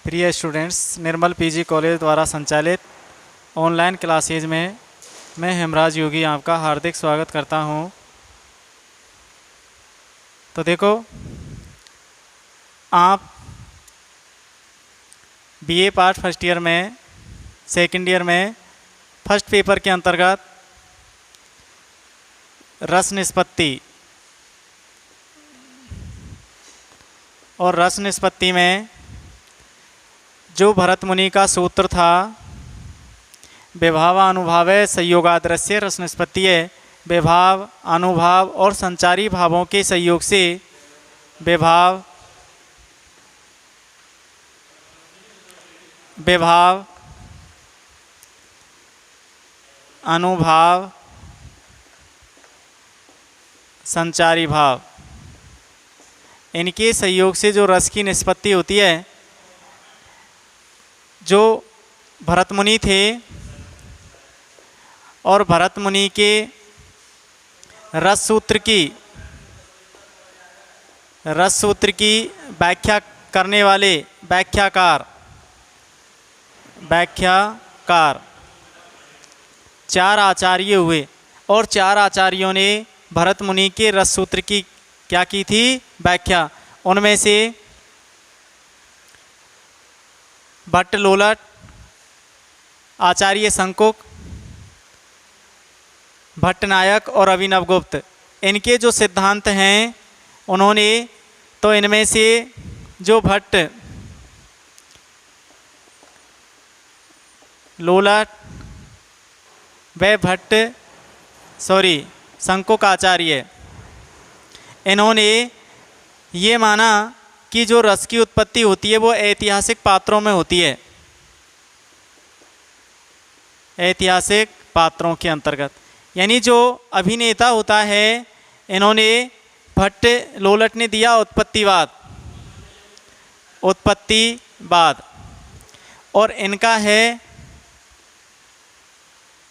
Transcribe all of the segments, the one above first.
प्रिय स्टूडेंट्स, निर्मल PG college द्वारा संचालित ऑनलाइन क्लासेज में मैं हेमराज योगी आपका हार्दिक स्वागत करता हूं। तो देखो, आप बीए पार्ट फर्स्ट ईयर में सेकंड ईयर में फर्स्ट पेपर के अंतर्गत रस निष्पत्ति और रस निष्पत्ति में जो भरत मुनि का सूत्र था, विभाव अनुभावे संयोगादृश्य रस निष्पत्ति, विभाव अनुभाव और संचारी भावों के संयोग से विभाव अनुभाव संचारी भाव, इनके संयोग से जो रस की निष्पत्ति होती है। जो भरत मुनि थे और भरत मुनि के रस सूत्र की व्याख्या करने वाले व्याख्याकार चार आचार्य हुए और चार आचार्यों ने भरत मुनि के रस सूत्र की क्या की थी? व्याख्या। उनमें से भट्ट लोलट, आचार्य शंकुक, भट्टनायक और अभिनव गुप्त, इनके जो सिद्धांत हैं उन्होंने तो इनमें से जो भट्ट लोलट व शंकुक आचार्य, इन्होंने ये माना कि जो रस की उत्पत्ति होती है वो ऐतिहासिक पात्रों में होती है, ऐतिहासिक पात्रों के अंतर्गत। यानी जो अभिनेता होता है, इन्होंने भट्ट लोलट ने दिया उत्पत्तिवाद और इनका है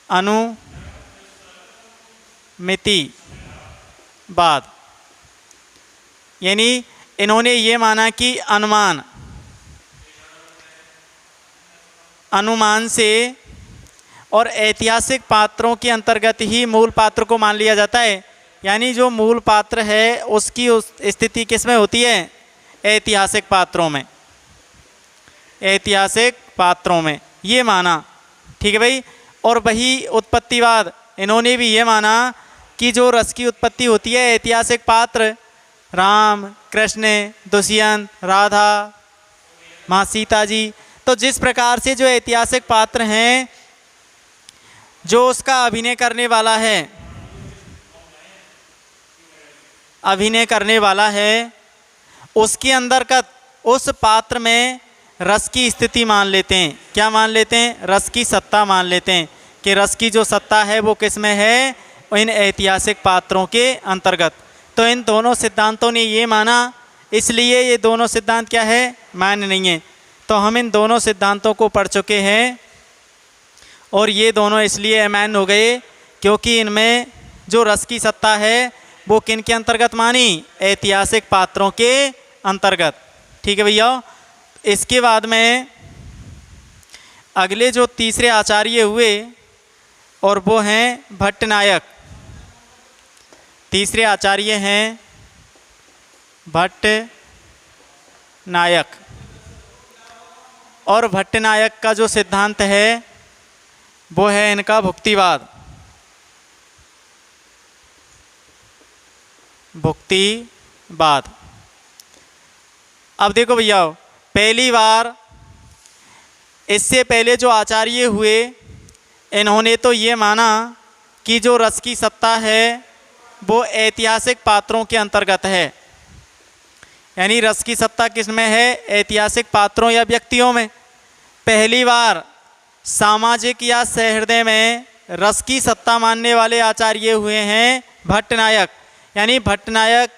अनुमितिवाद। यानी इन्होंने ये माना कि अनुमान से और ऐतिहासिक पात्रों के अंतर्गत ही मूल पात्र को मान लिया जाता है। यानी जो मूल पात्र है उसकी स्थिति किस में होती है? ऐतिहासिक पात्रों में ये माना। ठीक है भाई। और वही उत्पत्तिवाद, इन्होंने भी ये माना कि जो रस की उत्पत्ति होती है ऐतिहासिक पात्र, राम, कृष्ण, दुष्यंत, राधा, माँ सीता जी, तो जिस प्रकार से जो ऐतिहासिक पात्र हैं, जो उसका अभिनय करने वाला है उसके अंतर्गत उस पात्र में रस की स्थिति मान लेते हैं। क्या मान लेते हैं? रस की सत्ता मान लेते हैं कि रस की जो सत्ता है वो किस में है? इन ऐतिहासिक पात्रों के अंतर्गत। तो इन दोनों सिद्धांतों ने ये माना, इसलिए ये दोनों सिद्धांत क्या है? मान्य नहीं है। तो हम इन दोनों सिद्धांतों को पढ़ चुके हैं और ये दोनों इसलिए अमान्य हो गए क्योंकि इनमें जो रस की सत्ता है वो किन के अंतर्गत मानी? ऐतिहासिक पात्रों के अंतर्गत। ठीक है भैया। इसके बाद में अगले जो तीसरे आचार्य हुए और वो हैं भट्टनायक। तीसरे आचार्य हैं भट्टनायक और भट्टनायक का जो सिद्धांत है वो है इनका भुक्तिवाद। अब देखो भैया, पहली बार इससे पहले जो आचार्य हुए इन्होंने तो ये माना कि जो रस की सत्ता है वो ऐतिहासिक पात्रों के अंतर्गत है। यानी रस की सत्ता किस में है? ऐतिहासिक पात्रों या व्यक्तियों में। पहली बार सामाजिक या सहृदय में रस की सत्ता मानने वाले आचार्य हुए हैं भट्टनायक। यानी भट्टनायक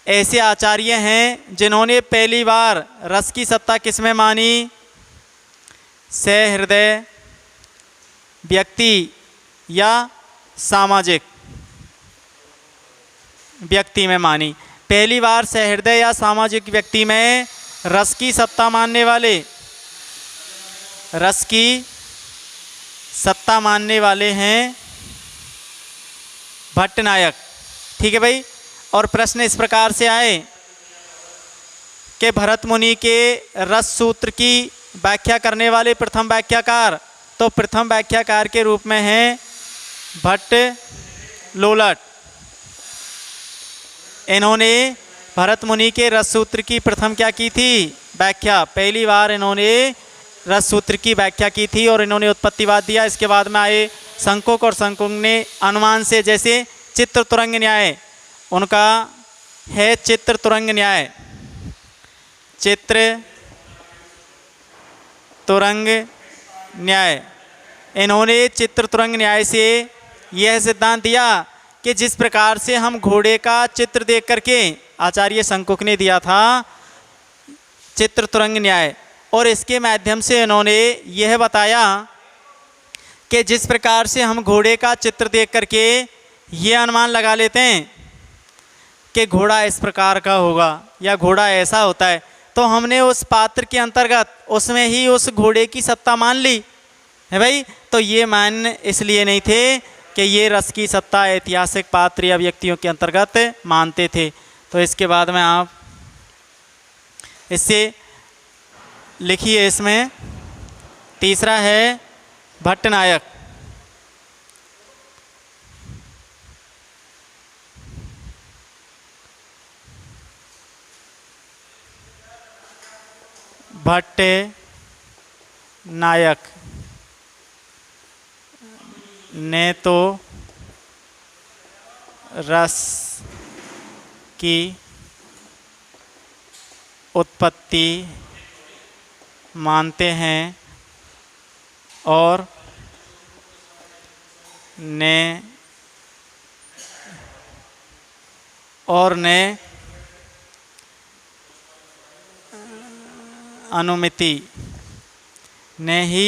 ऐसे आचार्य हैं जिन्होंने पहली बार रस की सत्ता किस में मानी? सहृदय व्यक्ति या सामाजिक व्यक्ति में मानी। पहली बार सहृदय या सामाजिक व्यक्ति में रस की सत्ता मानने वाले, रस की सत्ता मानने वाले हैं भट्टनायक। ठीक है भाई। और प्रश्न इस प्रकार से आए कि भरत मुनि के रस सूत्र की व्याख्या करने वाले प्रथम व्याख्याकार, तो प्रथम व्याख्याकार के रूप में हैं भट्ट लोलट। इन्होंने भरत मुनि के रस सूत्र की प्रथम क्या की थी? व्याख्या। पहली बार इन्होंने रस सूत्र की व्याख्या की थी और इन्होंने उत्पत्तिवाद दिया। इसके बाद में आए संकुक, और संकुक ने अनुमान से, जैसे चित्र तुरंग न्याय उनका है, चित्र तुरंग न्याय, चित्र तुरंग न्याय। इन्होंने चित्र तुरंग न्याय से यह सिद्धांत दिया कि जिस प्रकार से हम घोड़े का चित्र देख करके, आचार्य संकुक ने दिया था चित्र तुरंग न्याय, और इसके माध्यम से इन्होंने यह बताया कि जिस प्रकार से हम घोड़े का चित्र देख करके ये अनुमान लगा लेते हैं कि घोड़ा इस प्रकार का होगा या घोड़ा ऐसा होता है, तो हमने उस पात्र के अंतर्गत उसमें ही उस घोड़े की सत्ता मान ली है भाई। तो ये मान इसलिए नहीं थे कि ये रस की सत्ता ऐतिहासिक पात्र या व्यक्तियों के अंतर्गत मानते थे। तो इसके बाद में आप इससे लिखिए, इसमें तीसरा है भट्टनायक। भट्टनायक ने तो रस की उत्पत्ति मानते हैं और ने अनुमिति, ने ही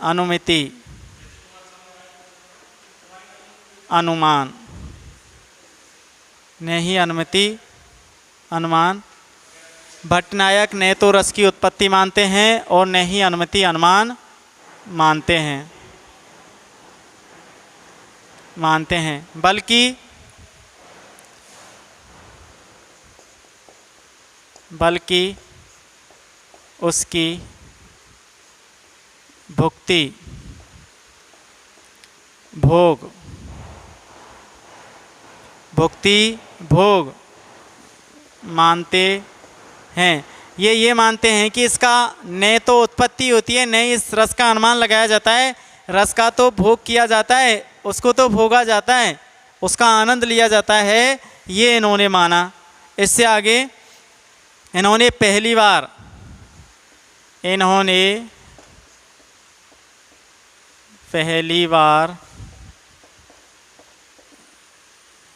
अनुमिति, अनुमान, ने ही अनुमिति अनुमान। भट्टनायक ने तो रस की उत्पत्ति मानते हैं और ने ही अनुमिति अनुमान मानते हैं, बल्कि उसकी भुक्ति, भोग मानते हैं। ये मानते हैं कि इसका न तो उत्पत्ति होती है, न इस रस का अनुमान लगाया जाता है। रस का तो भोग किया जाता है, उसको तो भोगा जाता है, उसका आनंद लिया जाता है, ये इन्होंने माना। इससे आगे इन्होंने पहली बार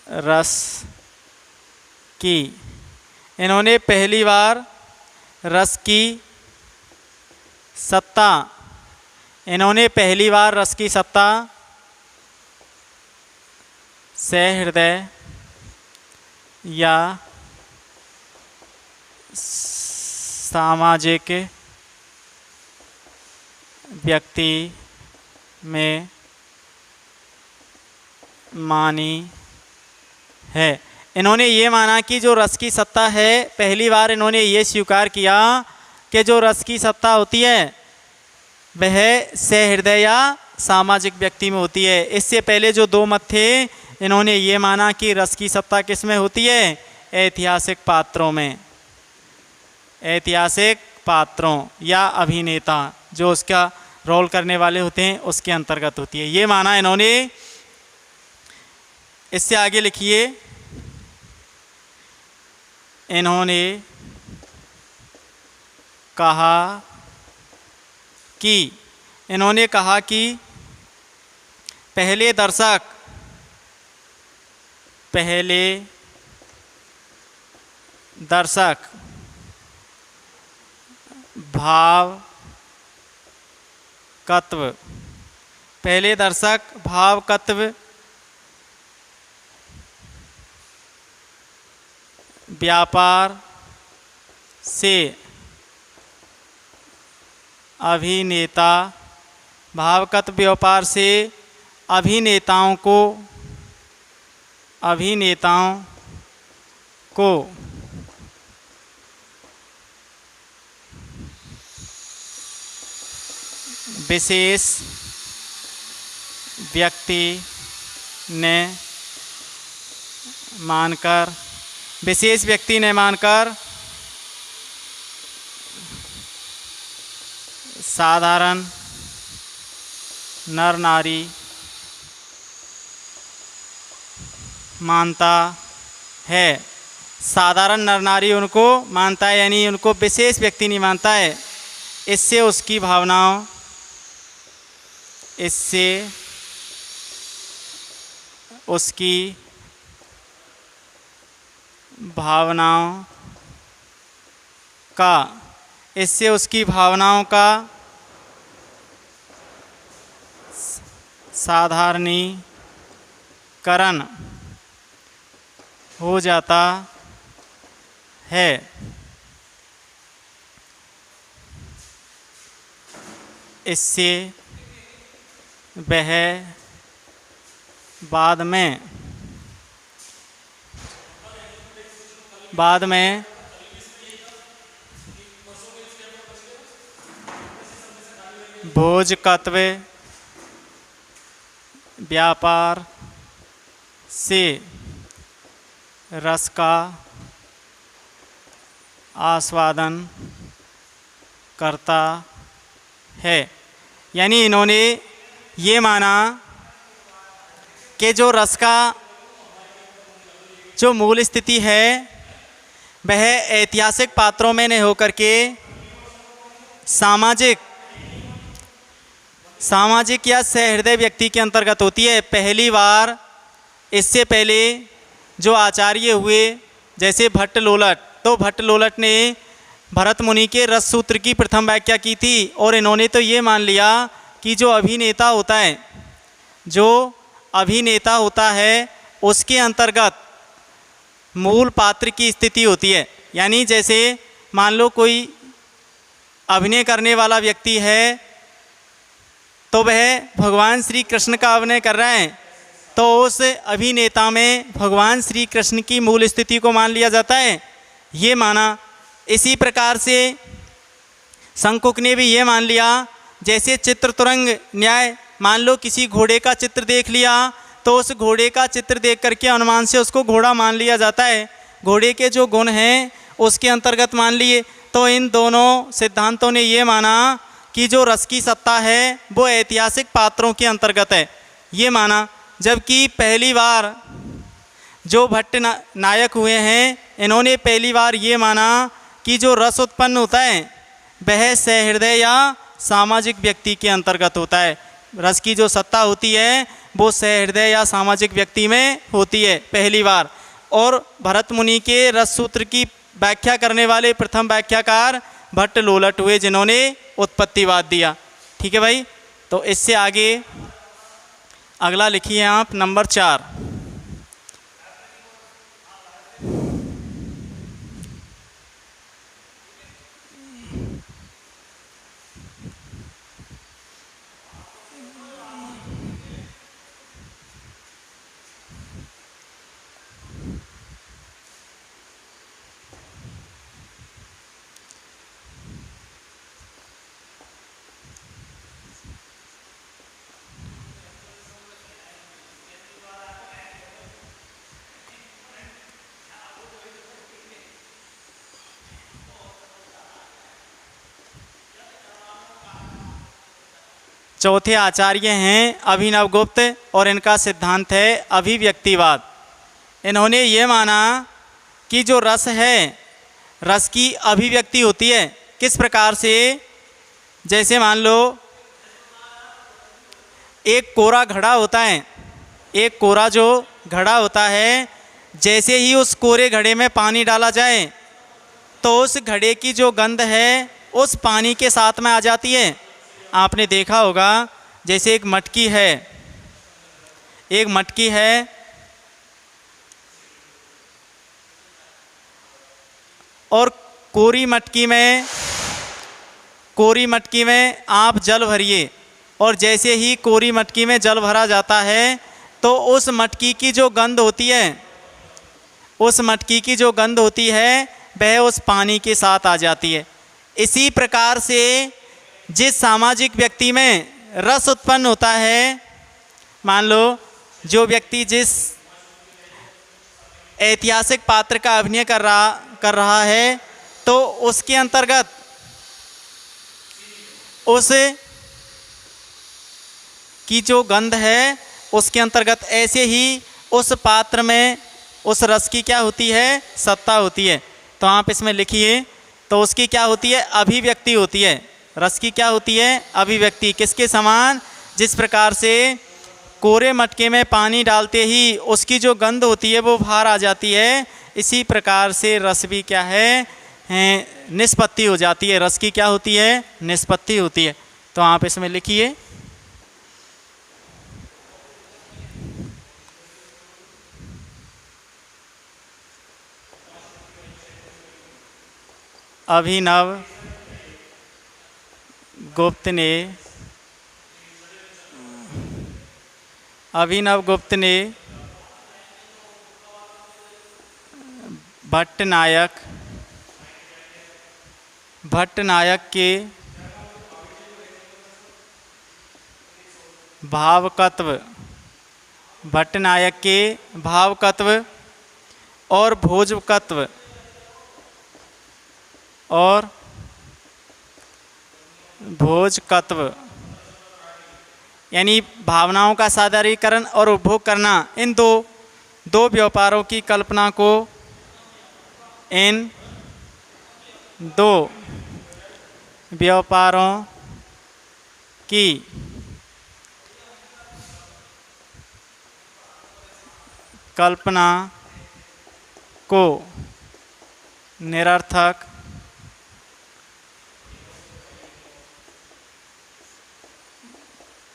रस की, इन्होंने पहली बार रस की सत्ता, सहृदय या सामाजिक व्यक्ति में मानी है। इन्होंने ये माना कि जो रस की सत्ता है, पहली बार इन्होंने ये स्वीकार किया कि जो रस की सत्ता होती है वह सहृदय या सामाजिक व्यक्ति में होती है। इससे पहले जो दो मत थे, इन्होंने ये माना कि रस की सत्ता किस में होती है? ऐतिहासिक पात्रों में, ऐतिहासिक पात्रों या अभिनेता जो उसका रोल करने वाले होते हैं उसके अंतर्गत होती है, ये माना इन्होंने। इससे आगे लिखिए, इन्होंने कहा कि पहले दर्शक भावकत्व व्यापार से अभिनेता, भावगत व्यापार से अभिनेताओं को विशेष व्यक्ति ने मानकर साधारण नर नारी मानता है। साधारण नर नारी उनको मानता है, यानी उनको विशेष व्यक्ति नहीं मानता है। इससे उसकी भावनाओं का साधारणीकरण हो जाता है। इससे वह बाद में भोजकत्व व्यापार से रस का आस्वादन करता है। यानी इन्होंने ये माना कि जो रस का जो मूल स्थिति है वह ऐतिहासिक पात्रों में नहीं होकर के सामाजिक या सहृदय व्यक्ति के अंतर्गत होती है। पहली बार इससे पहले जो आचार्य हुए जैसे भट्ट लोलट, तो भट्ट लोलट ने भरत मुनि के रस सूत्र की प्रथम व्याख्या की थी और इन्होंने तो ये मान लिया कि जो अभिनेता होता है उसके अंतर्गत मूल पात्र की स्थिति होती है। यानी जैसे मान लो कोई अभिनय करने वाला व्यक्ति है तो वह भगवान श्री कृष्ण का अभिनय कर रहा है, तो उस अभिनेता में भगवान श्री कृष्ण की मूल स्थिति को मान लिया जाता है, ये माना। इसी प्रकार से संकुक ने भी ये मान लिया, जैसे चित्र तुरंग न्याय, मान लो किसी घोड़े का चित्र देख लिया तो उस घोड़े का चित्र देख करके अनुमान से उसको घोड़ा मान लिया जाता है, घोड़े के जो गुण हैं उसके अंतर्गत मान लिए। तो इन दोनों सिद्धांतों ने ये माना कि जो रस की सत्ता है वो ऐतिहासिक पात्रों के अंतर्गत है, ये माना। जबकि पहली बार जो भट्ट नायक हुए हैं इन्होंने पहली बार ये माना कि जो रस उत्पन्न होता है वह सहृदय या सामाजिक व्यक्ति के अंतर्गत होता है। रस की जो सत्ता होती है वो सहृदय या सामाजिक व्यक्ति में होती है पहली बार। और भरत मुनि के रस सूत्र की व्याख्या करने वाले प्रथम व्याख्याकार भट्ट लोलट हुए जिन्होंने उत्पत्तिवाद दिया। ठीक है भाई, तो इससे आगे अगला लिखिए आप नंबर 4। चौथे आचार्य हैं अभिनवगुप्त और इनका सिद्धांत है अभिव्यक्तिवाद। इन्होंने ये माना कि जो रस है रस की अभिव्यक्ति होती है। किस प्रकार से? जैसे मान लो एक कोरा घड़ा होता है, एक कोरा जो घड़ा होता है, जैसे ही उस कोरे घड़े में पानी डाला जाए तो उस घड़े की जो गंध है उस पानी के साथ में आ जाती है। आपने देखा होगा जैसे एक मटकी है और कोरी मटकी में आप जल भरिए और जैसे ही कोरी मटकी में जल भरा जाता है तो उस मटकी की जो गंध होती है वह उस पानी के साथ आ जाती है। इसी प्रकार से जिस सामाजिक व्यक्ति में रस उत्पन्न होता है, मान लो जो व्यक्ति जिस ऐतिहासिक पात्र का अभिनय कर रहा है तो उसके अंतर्गत उस की जो गंध है उसके अंतर्गत ऐसे ही उस पात्र में उस रस की क्या होती है, सत्ता होती है। तो आप इसमें लिखिए, तो उसकी क्या होती है, अभिव्यक्ति होती है। रस की क्या होती है, अभिव्यक्ति। किसके समान, जिस प्रकार से कोरे मटके में पानी डालते ही उसकी जो गंध होती है वो बाहर आ जाती है, इसी प्रकार से रस भी क्या है, निष्पत्ति हो जाती है। रस की क्या होती है, निष्पत्ति होती है। तो आप इसमें लिखिए, अभिनव गुप्त ने भट्टनायक के भावकत्व और भोजकत्व यानी भावनाओं का सादरीकरण और उपभोग करना, इन दो व्यापारों की कल्पना को निरर्थक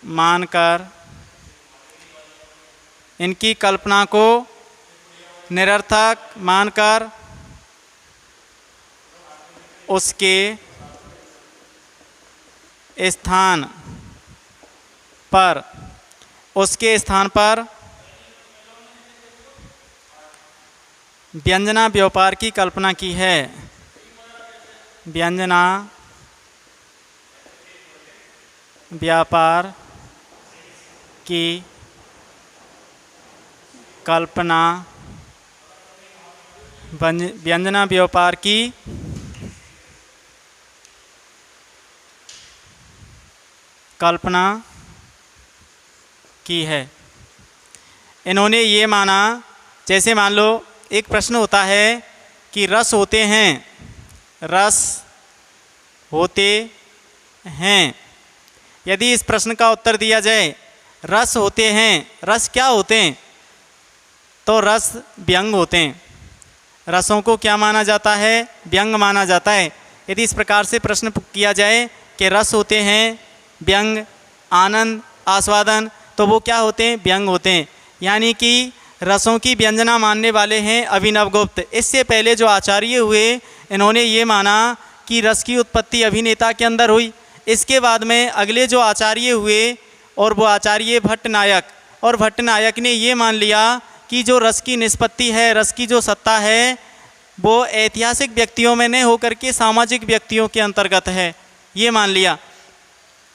मानकर, इनकी कल्पना को निरर्थक मानकर उसके स्थान पर व्यंजना व्यापार की कल्पना की है। व्यंजना व्यापार की कल्पना, व्यंजना व्यापार की कल्पना की है। इन्होंने ये माना, जैसे मान लो एक प्रश्न होता है कि रस होते हैं, यदि इस प्रश्न का उत्तर दिया जाए रस होते हैं, रस क्या होते हैं, तो रस व्यंग होते हैं। रसों को क्या माना जाता है, व्यंग माना जाता है। यदि इस प्रकार से प्रश्न किया जाए कि रस होते हैं व्यंग, आनंद, आस्वादन, तो वो क्या होते हैं, व्यंग होते हैं। यानी कि रसों की व्यंजना मानने वाले हैं अभिनव गुप्त। इससे पहले जो आचार्य हुए, इन्होंने ये माना कि रस की उत्पत्ति अभिनेता के अंदर हुई। इसके बाद में अगले जो आचार्य हुए, और वो आचार्य भट्टनायक, और भट्टनायक ने ये मान लिया कि जो रस की निष्पत्ति है, रस की जो सत्ता है, वो ऐतिहासिक व्यक्तियों में नहीं होकर के सामाजिक व्यक्तियों के अंतर्गत है, ये मान लिया।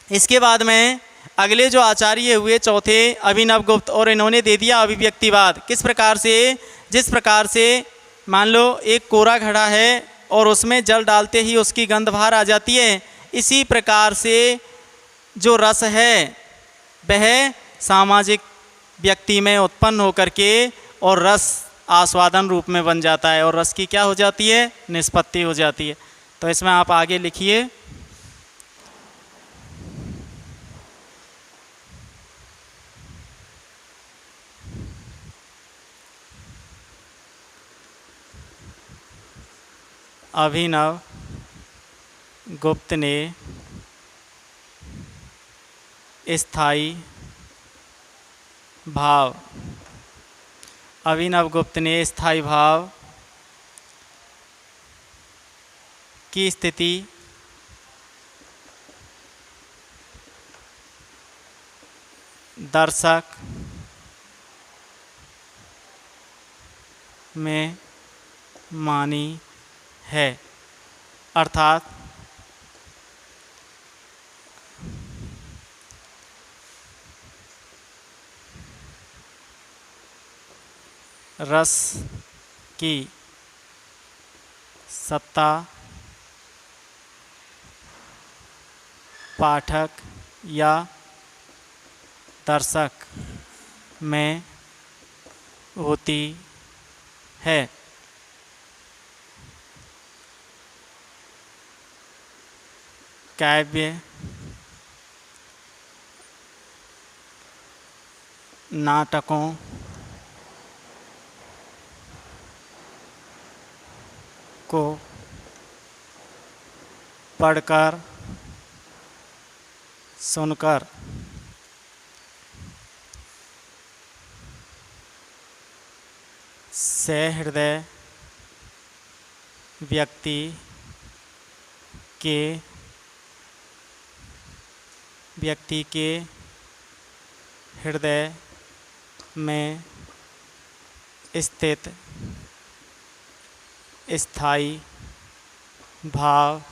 इसके बाद में अगले जो आचार्य हुए चौथे अभिनव गुप्त, और इन्होंने दे दिया अभिव्यक्तिवाद। किस प्रकार से, जिस प्रकार से मान लो एक कोरा घड़ा है और उसमें जल डालते ही उसकी गंध बाहर आ जाती है, इसी प्रकार से जो रस है वह सामाजिक व्यक्ति में उत्पन्न होकर के और रस आस्वादन रूप में बन जाता है, और रस की क्या हो जाती है, निष्पत्ति हो जाती है। तो इसमें आप आगे लिखिए, अभिनव गुप्त ने स्थायी भाव, अभिनव गुप्त ने स्थायी भाव की स्थिति दर्शक में मानी है। अर्थात रस की सत्ता पाठक या दर्शक में होती है। काव्य नाटकों को पढ़कर सुनकर सहृदय व्यक्ति के हृदय में स्थित स्थायी भाव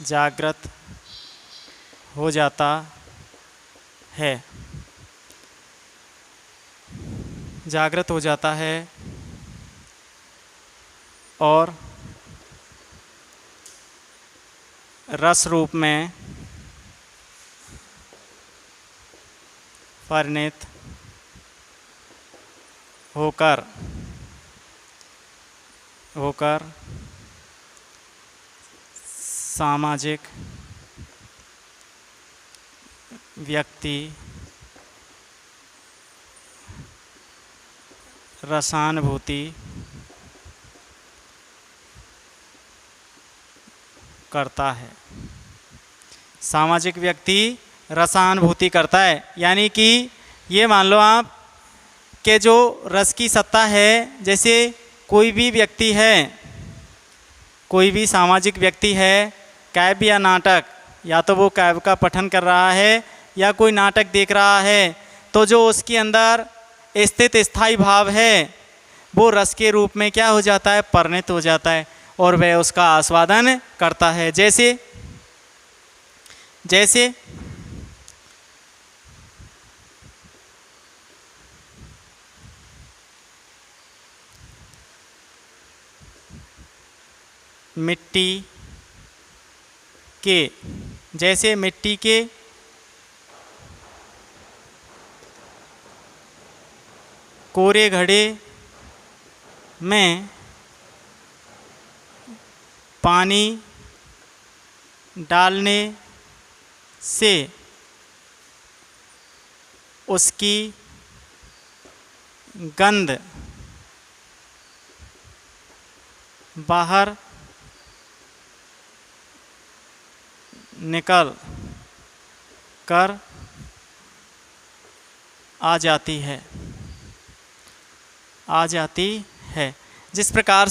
जागृत हो जाता है। जागृत हो जाता है और रस रूप में परिणत होकर सामाजिक व्यक्ति रसानुभूति करता है। सामाजिक व्यक्ति रसानुभूति करता है, यानी कि ये मान लो आप कि जो रस की सत्ता है, जैसे कोई भी व्यक्ति है, कोई भी सामाजिक व्यक्ति है, काव्य या नाटक, या तो वो काव्य का पठन कर रहा है या कोई नाटक देख रहा है, तो जो उसके अंदर स्थित स्थायी भाव है वो रस के रूप में क्या हो जाता है, परिणत हो जाता है और वह उसका आस्वादन करता है। जैसे मिट्टी के कोरे घड़े में पानी डालने से उसकी गंध बाहर निकल कर आ जाती है। इस प्रकार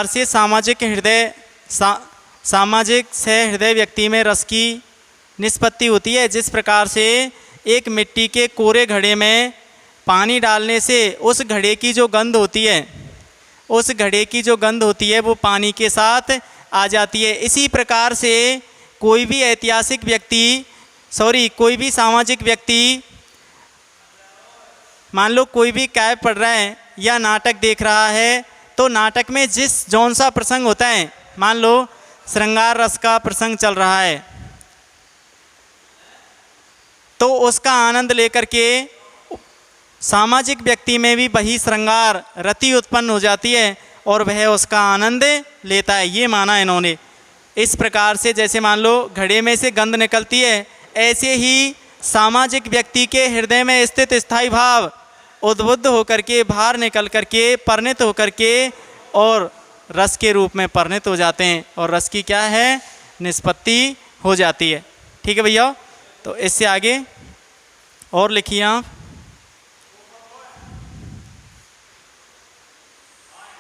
से सामाजिक सहृदय व्यक्ति में रस की निष्पत्ति होती है। जिस प्रकार से एक मिट्टी के कोरे घड़े में पानी डालने से उस घड़े की जो गंध होती है वो पानी के साथ आ जाती है। इसी प्रकार से कोई भी सामाजिक व्यक्ति मान लो कोई भी काव्य पढ़ रहा है या नाटक देख रहा है, तो नाटक में जौन सा प्रसंग होता है, मान लो श्रृंगार रस का प्रसंग चल रहा है, तो उसका आनंद लेकर के सामाजिक व्यक्ति में भी वही श्रृंगार रति उत्पन्न हो जाती है और वह उसका आनंद लेता है। ये माना इन्होंने। इस प्रकार से जैसे मान लो घड़े में से गंध निकलती है, ऐसे ही सामाजिक व्यक्ति के हृदय में स्थित स्थायी भाव उद्बुद्ध होकर के बाहर निकल करके परिणत होकर के और रस के रूप में परिणत हो जाते हैं और रस की क्या है, निष्पत्ति हो जाती है। ठीक है भैया। तो इससे आगे और लिखिए आप,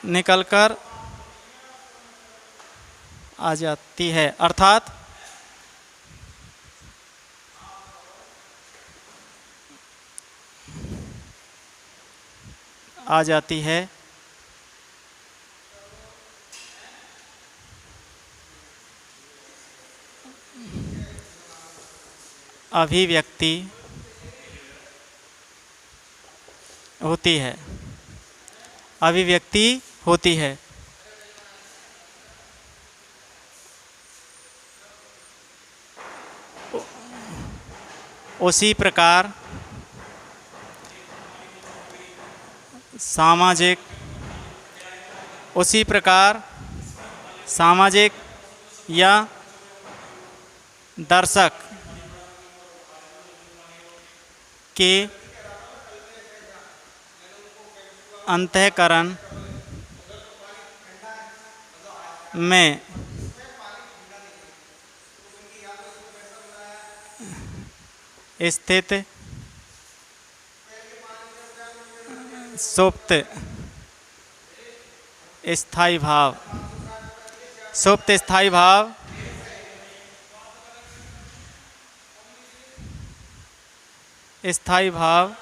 निकलकर आ जाती है, अर्थात आ जाती है। अभिव्यक्ति होती है, अभिव्यक्ति होती है। उसी प्रकार सामाजिक, उसी प्रकार सामाजिक या दर्शक के अंतःकरण में स्थित सुप्त स्थायी भाव, सुप्त स्थायी भाव स्थायी भाव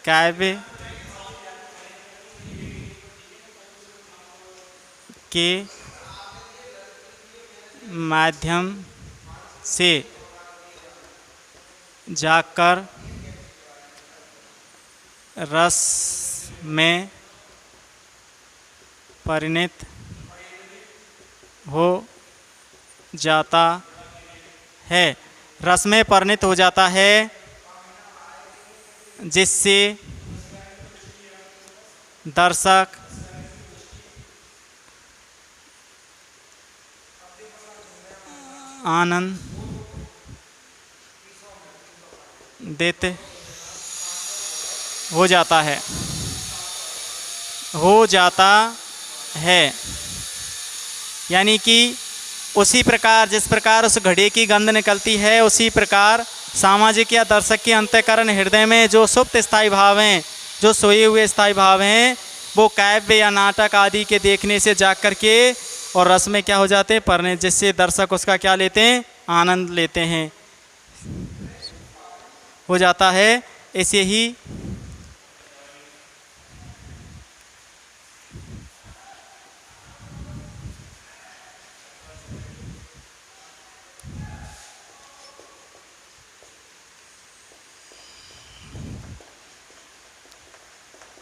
काव्य के माध्यम से जाकर रस में परिणत हो जाता है, रस में परिणत हो जाता है, जिससे दर्शक आनंद देते हो जाता है, हो जाता है। यानी कि उसी प्रकार जिस प्रकार उस घड़े की गंध निकलती है, उसी प्रकार सामाजिक या दर्शक के अंतःकरण हृदय में जो सुप्त स्थायी भाव हैं, जो सोए हुए स्थायी भाव हैं, वो काव्य या नाटक आदि के देखने से जाग कर के और रस में क्या हो जाते हैं, परिणत, जिससे दर्शक उसका क्या लेते हैं, आनंद लेते हैं, हो जाता है। ऐसे ही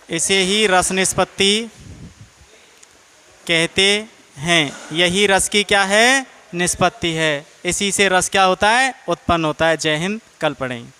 इसे ही रस निष्पत्ति कहते हैं। यही रस की क्या है, निष्पत्ति है। इसी से रस क्या होता है, उत्पन्न होता है। जय हिंद। कल पढ़ेंगे।